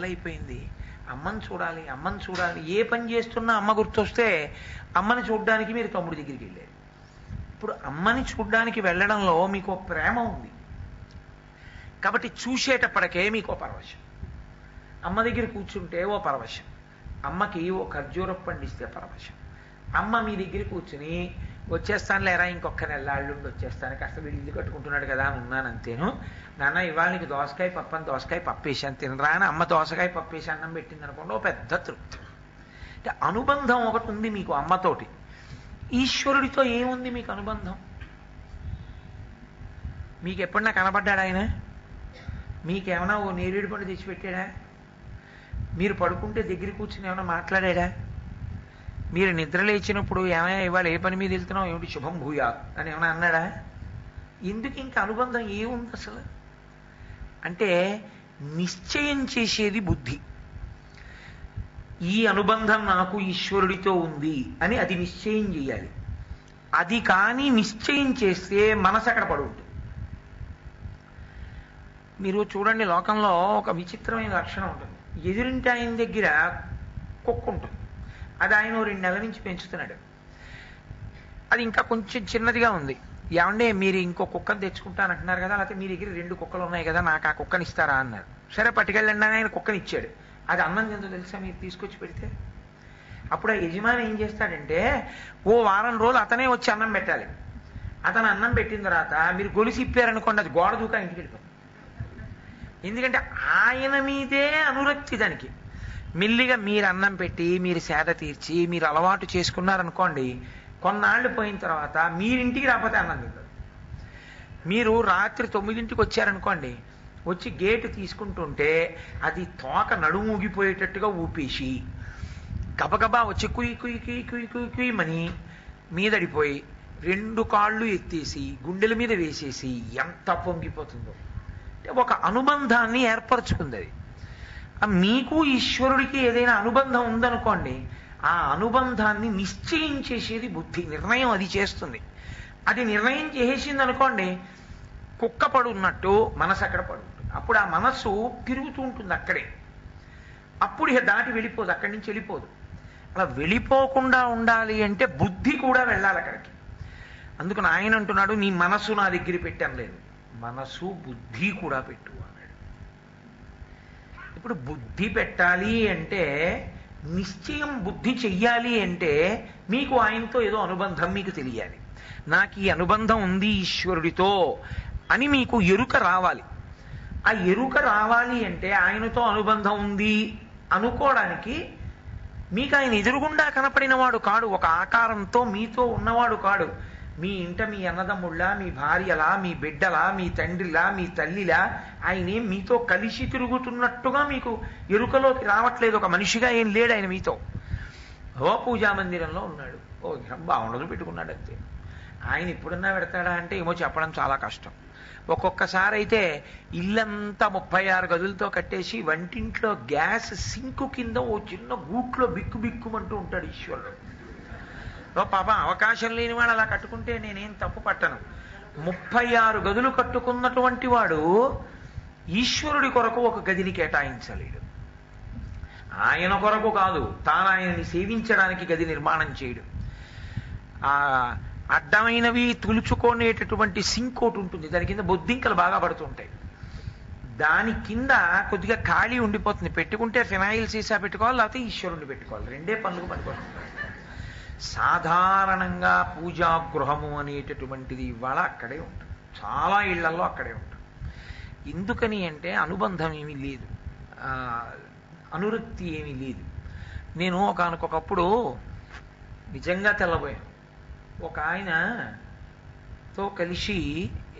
Dull అయిపోయింది, అమ్మని చూడాలి అమ్మని చూడాలి, ఏ పని చేస్తున్నా అమ్మ గుర్తొస్తే అమ్మని చూడడానికి మీరు తమ్ముడి దగ్గరికి వెళ్ళారు. ఇప్పుడు అమ్మని చూడడానికి వెళ్ళడంలో మీకు ప్రేమ ఉంది కాబట్టి చూసేటప్పటికే మీకు పరవశం. అమ్మ దగ్గర కూర్చుంటే ఓ పరవశం, అమ్మకి ఓ ఖర్జూర పండిస్తే పరవశం. అమ్మ మీ దగ్గర కూర్చుని వచ్చేస్తాను లేరా ఇంకొక నెల్లాళ్ళుండి వచ్చేస్తాను, కాస్త వీళ్ళు ఇల్లు కట్టుకుంటున్నాడు కదా అని ఉన్నాను అంతేను. నాన్న ఇవాళ నీకు దోసకాయ పప్పు అని దోసకాయ పప్పు వేసాను తినరా అని అమ్మ దోసకాయ పప్పు వేసి అన్నం పెట్టింది అనుకోండి, ఓ పెద్ద తృప్తి. అంటే అనుబంధం ఒకటి ఉంది మీకు అమ్మతోటి. ఈశ్వరుడితో ఏముంది మీకు అనుబంధం? మీకు ఎప్పుడన్నా కనబడ్డాడు ఆయన? మీకేమైనా ఓ నేరేడు పండు తెచ్చిపెట్టాడా? మీరు పడుకుంటే దగ్గర కూర్చుని ఏమైనా మాట్లాడా? మీరు నిద్ర లేచినప్పుడు ఏమైనా ఇవాళ ఏ పని మీద వెళ్తున్నావు, ఏమిటి శుభం భూయా అని ఏమైనా అన్నాడా? ఎందుకు ఇంకా అనుబంధం ఏముంది అసలు? అంటే నిశ్చయం చేసేది బుద్ధి. ఈ అనుబంధం నాకు ఈశ్వరుడితో ఉంది అని అది నిశ్చయం చేయాలి. అది కానీ నిశ్చయం చేస్తే మనసు అక్కడ పడి ఉంటుంది. మీరు చూడండి, లోకంలో ఒక విచిత్రమైన లక్షణం ఉంటుంది. ఎదురింటి ఆయన దగ్గర కుక్క ఉంటుంది, అది ఆయన 2 నెలల నుంచి పెంచుతున్నాడు. అది ఇంకా కొంచెం చిన్నదిగా ఉంది. ఏమంటే మీరు ఇంకో కుక్కను తెచ్చుకుంటానంటున్నారు కదా, లేకపోతే మీ దగ్గర 2 కుక్కలు ఉన్నాయి కదా, నాకు ఆ కుక్కని ఇస్తారా అన్నారు. సరే పట్టుకెళ్ళండి అని ఆయన కుక్కని ఇచ్చాడు. అది అన్నం తిందో తెలుసా మీరు తీసుకొచ్చి పెడితే? అప్పుడు ఆ యజమాని ఏం చేస్తాడంటే ఓ వారం రోజులు అతనే వచ్చి అన్నం పెట్టాలి. అతను అన్నం పెట్టిన తర్వాత మీరు గొలుసు ఇప్పారనుకోండి, అది గోడ దూకా ఇంటికి వెళ్ళిపోతుంది. ఎందుకంటే ఆయన మీదే అనురక్తి దానికి. మెల్లిగా మీరు అన్నం పెట్టి మీరు సేద తీర్చి మీరు అలవాటు చేసుకున్నారనుకోండి, కొన్నాళ్ళు పోయిన తర్వాత మీరింటికి రాకపోతే అన్నం తింటారు. మీరు రాత్రి 9ంటికి వచ్చారనుకోండి, వచ్చి గేటు తీసుకుంటుంటే అది తోక నడుము ఊగిపోయేటట్టుగా ఊపేసి గబగబా వచ్చి కుయ్ కుయ్ కుయ్ కుయ్ కుయ్ కుయ్యమని మీదడిపోయి 2 కాళ్ళు ఎత్తేసి గుండెల మీద వేసేసి ఎంత పొంగిపోతుందో. అంటే ఒక అనుబంధాన్ని ఏర్పరచుకుంది అది. మీకు ఈశ్వరుడికి ఏదైనా అనుబంధం ఉందనుకోండి, ఆ అనుబంధాన్ని నిశ్చయం చేసేది బుద్ధి, నిర్ణయం అది చేస్తుంది. అది నిర్ణయం చేసేసింది అనుకోండి, కుక్క పడున్నట్టు మనసు అక్కడ పడుంటుంది. అప్పుడు ఆ మనస్సు తిరుగుతూ ఉంటుంది అక్కడే. అప్పుడు ఇక దాటి వెళ్ళిపోదు, అక్కడి నుంచి వెళ్ళిపోదు. అలా వెళ్ళిపోకుండా ఉండాలి అంటే బుద్ధి కూడా వెళ్ళాలి అక్కడికి. అందుకని ఆయన అంటున్నాడు, నీ మనస్సు నా దగ్గర పెట్టాను లేదు, మనసు బుద్ధి కూడా పెట్టు అన్నాడు. ఇప్పుడు బుద్ధి పెట్టాలి అంటే, నిశ్చయం బుద్ధి చెయ్యాలి అంటే మీకు ఆయనతో ఏదో అనుబంధం మీకు తెలియాలి. నాకు ఈ అనుబంధం ఉంది ఈశ్వరుడితో అని మీకు ఎరుక రావాలి. ఆ ఎరుక రావాలి అంటే ఆయనతో అనుబంధం ఉంది అనుకోవడానికి మీకు ఆయన ఎదురుగుండా కనపడినవాడు కాడు, ఒక ఆకారంతో మీతో ఉన్నవాడు కాడు. మీ ఇంట మీ అన్నదమ్ముళ్ళ, మీ భార్యలా, మీ బిడ్డలా, మీ తండ్రిలా, మీ తల్లిలా ఆయనే మీతో కలిసి తిరుగుతున్నట్టుగా మీకు ఎరుకలోకి రావట్లేదు. ఒక మనిషిగా ఏం లేడు ఆయన మీతో. ఓ పూజా మందిరంలో ఉన్నాడు, ఓ బాగుండదు పెట్టుకున్నాడు అంతే. ఆయన ఎప్పుడన్నా పెడతాడా అంటే ఏమో చెప్పడం చాలా కష్టం. ఒక్కొక్కసారి అయితే ఇల్లంతా 36 గదులతో కట్టేసి వంటింట్లో గ్యాస్ సింకు కింద ఓ చిన్న గూట్లో బిక్కు బిక్కుమంటూ ఉంటాడు ఈశ్వరుడు. పాపం అవకాశం లేని వాడు అలా కట్టుకుంటే నేనేం తప్పు పట్టను. 36 గదులు కట్టుకున్నటువంటి వాడు ఈశ్వరుడి కొరకు ఒక గదిని కేటాయించలేడు. ఆయన కొరకు కాదు, తాను ఆయనని సేవించడానికి గది నిర్మాణం చేయడు. ఆ అడ్డమైనవి తులుచుకునేటటువంటి సింక్ ఒకటి ఉంటుంది, దాని కింద బొద్దింకలు బాగా పడుతుంటాయి. దాని కింద కొద్దిగా ఖాళీ ఉండిపోతుంది, పెట్టుకుంటే ఫినాయిల్ సీసా పెట్టుకోవాలి, లేకపోతే ఈశ్వరుణ్ణి పెట్టుకోవాలి. 2 పనులకు పనికొస్తుంది. సాధారణంగా పూజా గృహము అనేటటువంటిది ఇవాళ అక్కడే ఉంటుంది, చాలా ఇళ్లలో అక్కడే ఉంటుంది. ఎందుకని అంటే అనుబంధం ఏమీ లేదు, అనురక్తి ఏమీ లేదు. నేను ఒకనకొకప్పుడు నిజంగా తెల్లబోయాను. ఒక ఆయనతో కలిసి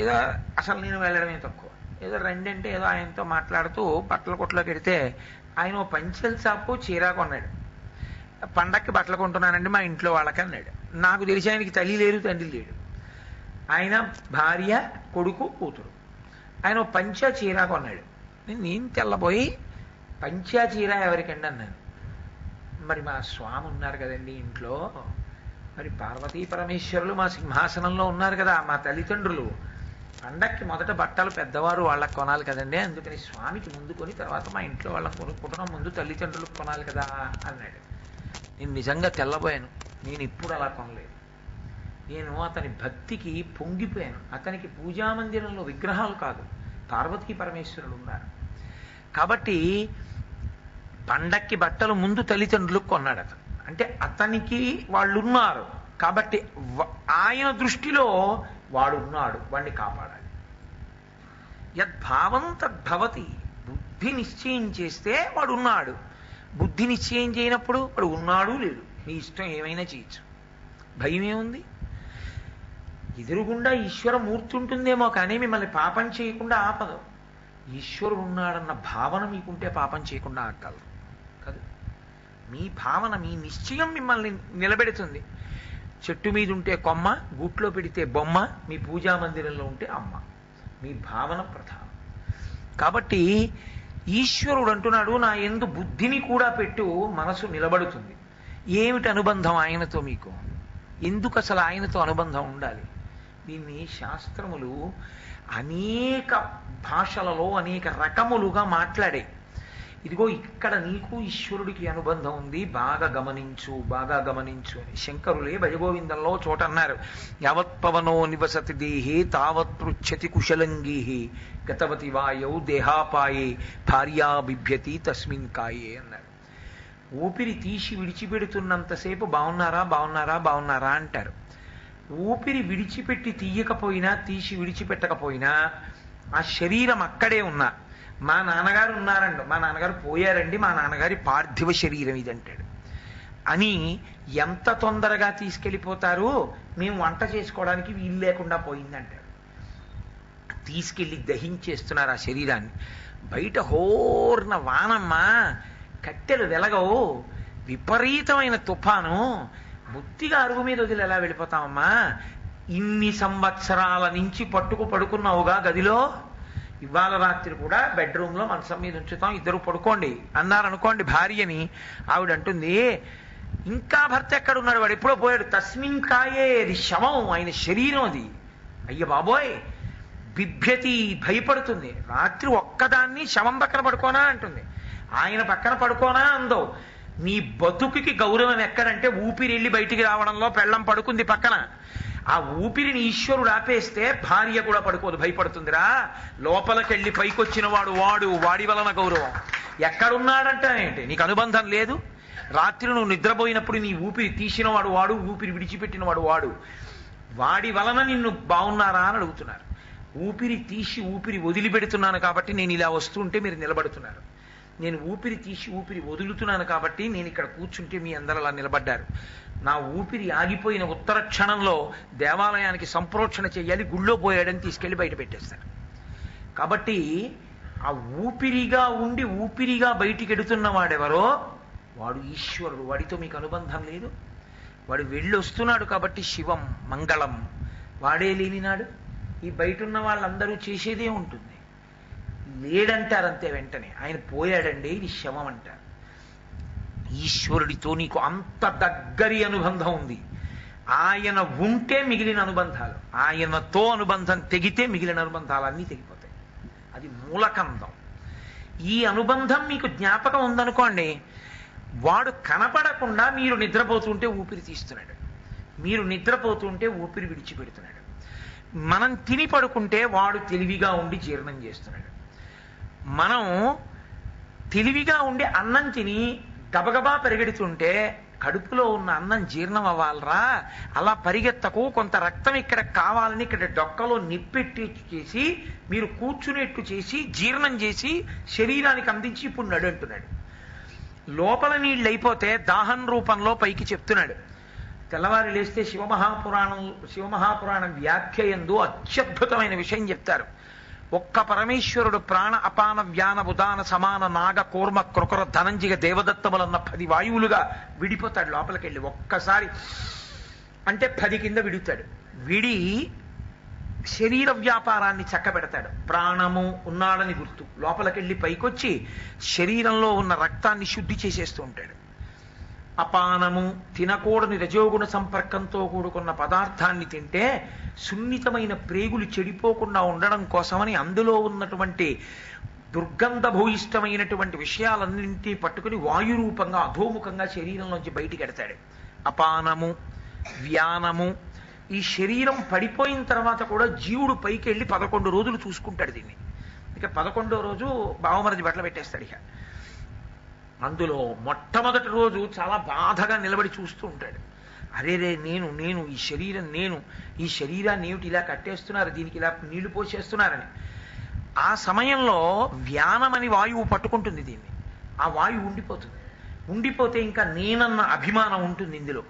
ఏదో, అసలు నేను వెళ్ళడమే తక్కువ, ఏదో రెండంటే ఏదో ఆయనతో మాట్లాడుతూ బట్టల కొట్లోకి వెడితే ఆయన ఓ పంచెల చాపు చీర కొన్నాడు. పండక్కి బట్టలు కొంటున్నానండి మా ఇంట్లో వాళ్ళకి అన్నాడు. నాకు తెలిసి ఆయనకి తల్లి లేరు తండ్రి లేడు, ఆయన భార్య కొడుకు కూతురు. ఆయన ఓ పంచా చీర కొన్నాడు. నేను తెల్లబోయి పంచా చీర ఎవరికండి అన్నాను. మరి మా స్వామి ఉన్నారు కదండి ఇంట్లో, మరి పార్వతీ పరమేశ్వరులు మా సింహాసనంలో ఉన్నారు కదా, మా తల్లిదండ్రులు, పండక్కి మొదట బట్టలు పెద్దవారు వాళ్ళకి కొనాలి కదండి, అందుకని స్వామికి ముందు కొని తర్వాత మా ఇంట్లో వాళ్ళకి కొనుక్కుంటున్నాం, ముందు తల్లిదండ్రులకు కొనాలి కదా అన్నాడు. నేను నిజంగా తెల్లబోయాను. నేను ఇప్పుడు అలా కొనలేదు. నేను అతని భక్తికి పొంగిపోయాను. అతనికి పూజామందిరంలో విగ్రహాలు కాదు, పార్వతీ పరమేశ్వరుడు ఉన్నారు. కాబట్టి పండక్కి బట్టలు ముందు తల్లిదండ్రులకు కొన్నాడు అతను. అంటే అతనికి వాళ్ళు ఉన్నారు కాబట్టి ఆయన దృష్టిలో వాడు ఉన్నాడు, వాడిని కాపాడాలి. యద్భావం తద్భవతి. బుద్ధి నిశ్చయం చేస్తే వాడు ఉన్నాడు, బుద్ధి నిశ్చయం చేయనప్పుడు వాడు ఉన్నాడు లేడు, నీ ఇష్టం ఏమైనా చేయొచ్చు. భయం ఏముంది? ఎదురుగుండా ఈశ్వరమూర్తి ఉంటుందేమో కానీ మిమ్మల్ని పాపం చేయకుండా ఆపదు. ఈశ్వరుడు ఉన్నాడన్న భావన మీకుంటే పాపం చేయకుండా ఆగలరు కాదు. మీ భావన, మీ నిశ్చయం మిమ్మల్ని నిలబెడుతుంది. చెట్టు మీద ఉంటే కొమ్మ, గూట్లో పెడితే బొమ్మ, మీ పూజా మందిరంలో ఉంటే అమ్మ. మీ భావన ప్రధానం. కాబట్టి ఈశ్వరుడు అంటున్నాడు, నా యందు బుద్ధిని కూడా పెట్టు, మనసు నిలబడుతుంది. ఏమిటి అనుబంధం ఆయనతో మీకు? ఎందుకు అసలు ఆయనతో అనుబంధం ఉండాలి? దీన్ని శాస్త్రములు అనేక భాషలలో అనేక రకములుగా మాట్లాడే. ఇదిగో ఇక్కడ నీకు ఈశ్వరుడికి అనుబంధం ఉంది, బాగా గమనించు, బాగా గమనించు అని శంకరులే భజగోవిందంలో చోట అన్నారు. యావత్ పవనో నివసతి దేహే తావత్ పృచ్చతి కుశలంగీ గతవతి వాయౌ దేహాపాయే భార్యా బిభ్యతి తస్మిన్ కాయే అన్నారు. ఊపిరి తీసి విడిచిపెడుతున్నంతసేపు బాగున్నారా బాగున్నారా బాగున్నారా అంటారు. ఊపిరి విడిచిపెట్టి తీయకపోయినా, తీసి విడిచిపెట్టకపోయినా ఆ శరీరం అక్కడే ఉన్నా, మా నాన్నగారు ఉన్నారండి, మా నాన్నగారు పోయారండి, మా నాన్నగారి పార్థివ శరీరం ఇది అంటాడు. అని ఎంత తొందరగా తీసుకెళ్ళిపోతారు, మేము వంట చేసుకోవడానికి వీలు లేకుండా పోయిందంటాడు. తీసుకెళ్ళి దహించేస్తున్నారు ఆ శరీరాన్ని. బయట హోర్న వానమ్మా, కట్టెలు వెలగవు, విపరీతమైన తుఫాను, బుద్ధిగా అరుగు మీద వదిలి ఎలా వెళ్ళిపోతామమ్మా? ఇన్ని సంవత్సరాల నుంచి పడుకున్నావుగా గదిలో, ఇవాళ రాత్రి కూడా బెడ్రూమ్లో మంచం మీద ఉంచుతాం, ఇద్దరు పడుకోండి అన్నారనుకోండి భార్యని. ఆవిడ అంటుంది, ఇంకా భర్త ఎక్కడున్నాడు, వాడు ఎప్పుడో పోయాడు, తస్మిన్ కాయే, అది శవం, ఆయన శరీరం అది. అయ్య బాబోయ్, బిభ్యతి, భయపడుతుంది. రాత్రి ఒక్కదాన్ని శవం పక్కన పడుకోనా అంటుంది, ఆయన పక్కన పడుకోనా అందో. నీ బతుకుకి గౌరవం ఎక్కడంటే ఊపిరి వెళ్ళి బయటికి రావడంలో. పెళ్ళం పడుకుంది పక్కన, ఆ ఊపిరిని ఈశ్వరుడు ఆపేస్తే భార్య కూడా పడుకోదు, భయపడుతుందిరా. లోపలికెళ్ళి పైకొచ్చిన వాడి వలన గౌరవం. ఎక్కడున్నాడంటే నీకు అనుబంధం లేదు. రాత్రి నువ్వు నిద్రపోయినప్పుడు నీ ఊపిరి తీసినవాడు వాడు, ఊపిరి విడిచిపెట్టినవాడు వాడు. వాడి వలన నిన్ను బాగున్నారా అని అడుగుతున్నారు. ఊపిరి తీసి ఊపిరి వదిలిపెడుతున్నాను కాబట్టి నేను ఇలా వస్తుంటే మీరు నిలబడుతున్నారు. నేను ఊపిరి తీసి ఊపిరి వదులుతున్నాను కాబట్టి నేను ఇక్కడ కూర్చుంటే మీ అందరూ అలా నిలబడ్డారు. నా ఊపిరి ఆగిపోయిన ఉత్తర క్షణంలో దేవాలయానికి సంప్రోక్షణ చేయాలి, గుళ్ళో పోయాడని తీసుకెళ్లి బయట పెట్టేస్తారు. కాబట్టి ఆ ఊపిరిగా ఉండి ఊపిరిగా బయటికి ఎడుతున్న వాడెవరో వాడు ఈశ్వరుడు. వాడితో మీకు అనుబంధం లేదు. వాడు వెళ్ళి వస్తున్నాడు కాబట్టి శివం మంగళం. వాడే లేనినాడు ఈ బయట ఉన్న వాళ్ళందరూ చేసేదే ఉంటుంది. లేడంటారంతే వెంటనే, ఆయన పోయాడండి, ఇది శవం అంటారు. ఈశ్వరుడితో నీకు అంత దగ్గరి అనుబంధం ఉంది. ఆయన ఉంటే మిగిలిన అనుబంధాలు, ఆయనతో అనుబంధం తెగితే మిగిలిన అనుబంధాలు అన్నీ తెగిపోతాయి. అది మూలకందం. ఈ అనుబంధం మీకు జ్ఞాపకం ఉందనుకోండి, వాడు కనపడకుండా మీరు నిద్రపోతుంటే ఊపిరి తీస్తున్నాడు, మీరు నిద్రపోతుంటే ఊపిరి విడిచిపెడుతున్నాడు. మనం తిని పడుకుంటే వాడు తెలివిగా ఉండి జీర్ణం చేస్తున్నాడు. మనం తెలివిగా ఉండి అన్నం తిని గబగబా పరిగెడుతుంటే కడుపులో ఉన్న అన్నం జీర్ణం అవ్వాలరా, అలా పరిగెత్తకు, కొంత రక్తం ఇక్కడ కావాలని ఇక్కడ డొక్కలో నిప్పెట్టి చేసి మీరు కూర్చునేట్టు చేసి జీర్ణం చేసి శరీరానికి అందించి ఇప్పుడు నడు అంటున్నాడు. లోపల నీళ్ళు అయిపోతే దాహం రూపంలో పైకి చెప్తున్నాడు. తెల్లవారి లేస్తే శివమహాపురాణం వ్యాఖ్యయందు అత్యద్భుతమైన విషయం చెప్తారు. ఒక్క పరమేశ్వరుడు ప్రాణ అపాన వ్యాన ఉదాన సమాన నాగ కూర్మ కృకర ధనంజిగ దేవదత్తములన్న 10 వాయువులుగా విడిపోతాడు. లోపలికెళ్ళి ఒక్కసారి అంటే 10 కింద విడుతాడు. విడి శరీర వ్యాపారాన్ని చక్కబెడతాడు. ప్రాణము ఉన్నాడని గుర్తు. లోపలికెళ్ళి పైకొచ్చి శరీరంలో ఉన్న రక్తాన్ని శుద్ధి చేసేస్తూ ఉంటాడు. అపానము, తినకూడని రజోగుణ సంపర్కంతో కూడుకున్న పదార్థాన్ని తింటే సున్నితమైన ప్రేగులు చెడిపోకుండా ఉండడం కోసమని అందులో ఉన్నటువంటి దుర్గంధభూయిష్టమైనటువంటి విషయాలన్నింటి పట్టుకుని వాయురూపంగా అధోముఖంగా శరీరంలోంచి బయటికి ఎడతాడు. అపానము, వ్యానము. ఈ శరీరం పడిపోయిన తర్వాత కూడా జీవుడు పైకి వెళ్ళి 11 రోజులు చూసుకుంటాడు దీన్ని. ఇక 11వ రోజు బావమరది బట్టలు పెట్టేస్తాడు. ఇక అందులో మొట్టమొదటి రోజు చాలా బాధగా నిలబడి చూస్తూ ఉంటాడు. అరే నేను ఈ శరీరాన్ని ఏమిటి ఇలా కట్టేస్తున్నారు, దీనికి ఇలా నీళ్లు పోసేస్తున్నారని. ఆ సమయంలో వ్యానమని వాయువు పట్టుకుంటుంది దీన్ని. ఆ వాయువు ఉండిపోతుంది. ఉండిపోతే ఇంకా నేనన్న అభిమానం ఉంటుంది ఇందులో.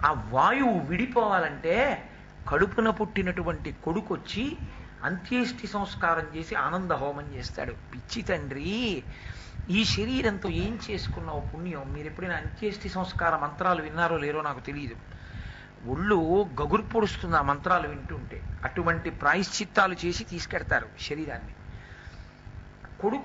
ఆ వాయువు విడిపోవాలంటే కడుపున పుట్టినటువంటి కొడుకొచ్చి అంత్యేష్టి సంస్కారం చేసి ఆనంద హోమం చేస్తాడు. పిచ్చి తండ్రి, ఈ శరీరంతో ఏం చేసుకున్నావు పుణ్యం? మీరు ఎప్పుడైనా అంత్యేష్టి సంస్కార మంత్రాలు విన్నారో లేరో నాకు తెలియదు. ఒళ్ళు గగురు పొడుస్తుంది ఆ మంత్రాలు వింటుంటే. అటువంటి ప్రాయశ్చిత్తాలు చేసి తీసుకెడతారు శరీరాన్ని. కొడుకు